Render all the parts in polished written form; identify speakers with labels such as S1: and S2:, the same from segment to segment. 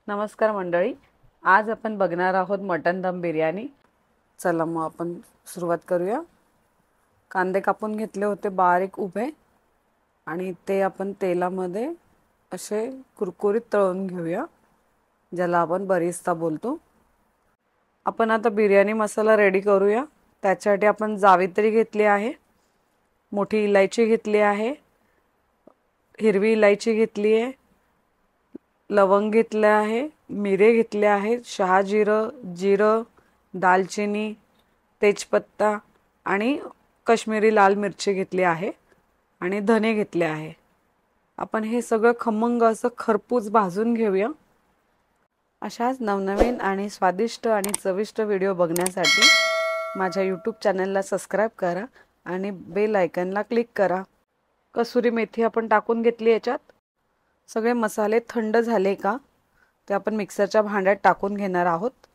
S1: नमस्कार मंडळी, आज आपण बघणार आहोत मटन दम बिर्याणी। चला मग आपण सुरुवात करूया। कांदे कापून घेतले होते बारीक उभे आणि ते आपण तेलामध्ये असे कुरकुरीत तळून घेऊया, ज्याला आपण बरिस्ता बोलतो। आपण आता बिर्याणी मसाला रेडी करूया। त्यासाठी आपण जावित्री घेतली आहे, मोठी इलायची घेतली आहे, हिरवी इलायची घेतली आहे, लवंग घेतले आहे, मिरे घेतले आहेत, शहाजिरं, जिरं, दालचिनी, तेजपत्ता आणि काश्मीरी लाल मिरची घेतली आहे आणि धने घेतले आहे। आपण हे सगळं खमंग असं खरपूस भाजून घेऊया। अशाच नवनवीन आणि स्वादिष्ट आणि चविष्ट व्हिडिओ बघण्यासाठी माझ्या यूट्यूब चॅनलला सबस्क्राइब करा आणि बेल आयकॉनला क्लिक करा। कसुरी मेथी आपण टाकून घेतली याच्यात। सगळे मसाले थंड झाले का ते आपण मिक्सरच्या भांड्यात टाकून घेणार आहोत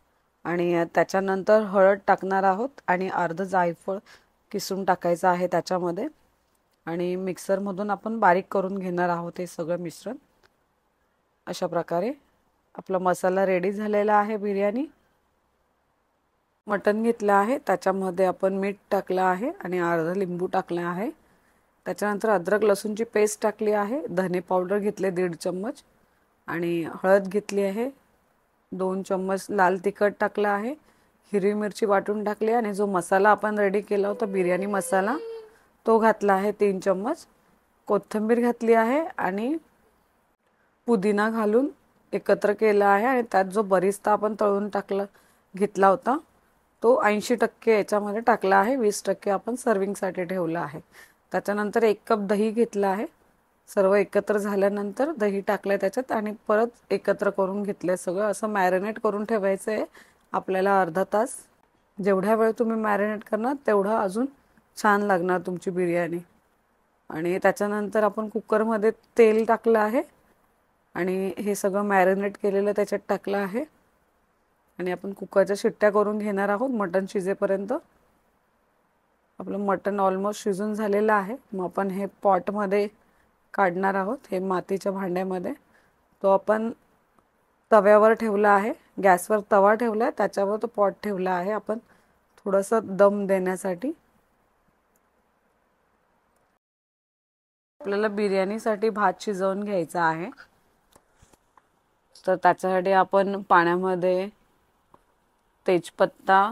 S1: आणि त्याच्यानंतर हळद टाकणार आहोत आणि अर्ध जायफळ किसून टाकायचं आहे त्याच्यामध्ये आणि मिक्सरमधून आपण बारीक करून घेणार आहोत हे सगळं मिश्रण। अशा प्रकारे आपला मसाला रेडी झालेला आहे। बिर्याणी मटण घेतलं आहे, त्याच्यामध्ये आपण मीठ टाकलं आहे आणि अर्ध लिंबू टाकलं आहे। त्याच्यानंतर अद्रक लसूणची पेस्ट टाकली आहे, धने पावडर घेतले 1.5 चम्मच आणि हळद घेतली आहे 2 चम्मच, लाल तिखट टाकलं आहे, हिरवी मिरची वाटून टाकली आणि जो मसाला आपण रेडी केला होता बिर्याणी मसाला तो घातला आहे 3 चम्मच, कोथिंबीर घातली आहे आणि पुदिना घालून एकत्र केला आहे आणि त्यात जो बरिस्ता आपण तळून घेतला होता तो 80% याच्यामध्ये टाकला आहे, 20% आपण सर्विंगसाठी ठेवला आहे। त्याच्यानंतर 1 कप दही घेतला आहे, सर्व एकत्र झाल्यानंतर दही टाकले त्याच्यात आणि परत एकत्र करून घेतले। सगळं असं मॅरिनेट करून ठेवायचं आहे आपल्याला अर्धा तास। जेवढ्या वेळ तुम्ही मॅरिनेट करणार तेवढं अजून छान लागणार तुमची बिर्याणी। आणि त्याच्यानंतर आपण कुकरमध्ये तेल टाकलं आहे आणि हे सगळं मॅरिनेट केलेलं त्याच्यात टाकलं आहे आणि आपण कुकरच्या शिट्ट्या करून घेणार आहोत मटण शिजेपर्यंत। आपलं मटण ऑलमोस्ट शिजून झालेलं आहे। मग आपण हे पॉटमध्ये काढणार आहोत, हे मातीच्या भांड्यामध्ये। तो आपण तव्यावर ठेवला आहे, गॅसवर तवा ठेवला आहे, त्याच्यावर तो पॉट ठेवला आहे आपण थोडंसं दम देण्यासाठी। आपल्याला बिर्याणीसाठी भात शिजवून घ्यायचा आहे, तर त्याच्यासाठी आपण पाण्यामध्ये तेजपत्ता,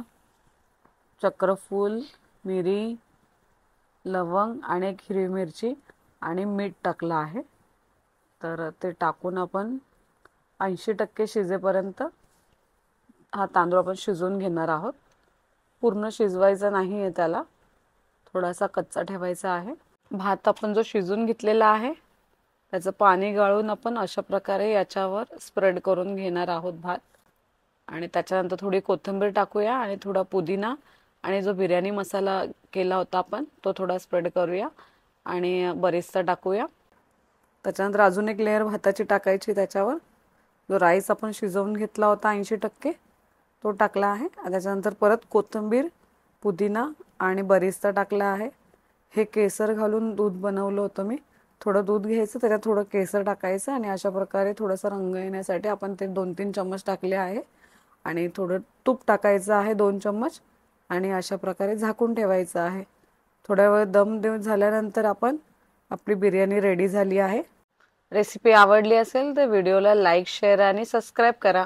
S1: चक्रफूल, मिरी, लवंग आणि एक हिरवी मिरची आणि मीठ टाकलं आहे। तर ते टाकून आपण 80% शिजेपर्यंत हा तांदूळ आपण शिजवून घेणार आहोत। पूर्ण शिजवायचा नाही आहे, त्याला थोडासा कच्चा ठेवायचा आहे। भात आपण जो शिजून घेतलेला आहे त्याचं पाणी गाळून आपण अशा प्रकारे याच्यावर स्प्रेड करून घेणार आहोत भात आणि त्याच्यानंतर थोडी कोथिंबीर टाकूया आणि थोडा पुदिना आणि जो बिर्याणी मसाला केला होता आपण तो थोडा स्प्रेड करूया आणि बरिस्ता टाकूया। त्याच्यानंतर अजून एक लेयर भाताची टाकायची, त्याच्यावर जो राईस आपण शिजवून घेतला होता 80% तो टाकला आहे। त्याच्यानंतर परत कोथिंबीर, पुदिना आणि बरिस्ता टाकला आहे। हे केसर घालून दूध बनवलं होतं मी। थोडं दूध घ्यायचं, त्याच्यात थोडं केसर टाकायचं आणि अशा प्रकारे थोडंसं रंग येण्यासाठी आपण ते 2-3 चम्मच टाकले आहे आणि थोडं तूप टाकायचं आहे 2 चम्मच आणि अशा प्रकारे झाकून ठेवायचं आहे। थोड्या वेळ दम देऊन झाल्यानंतर आपली बिर्याणी रेडी झाली आहे। रेसिपी आवडली असेल तर व्हिडिओला लाईक, शेअर आणि सबस्क्राइब करा।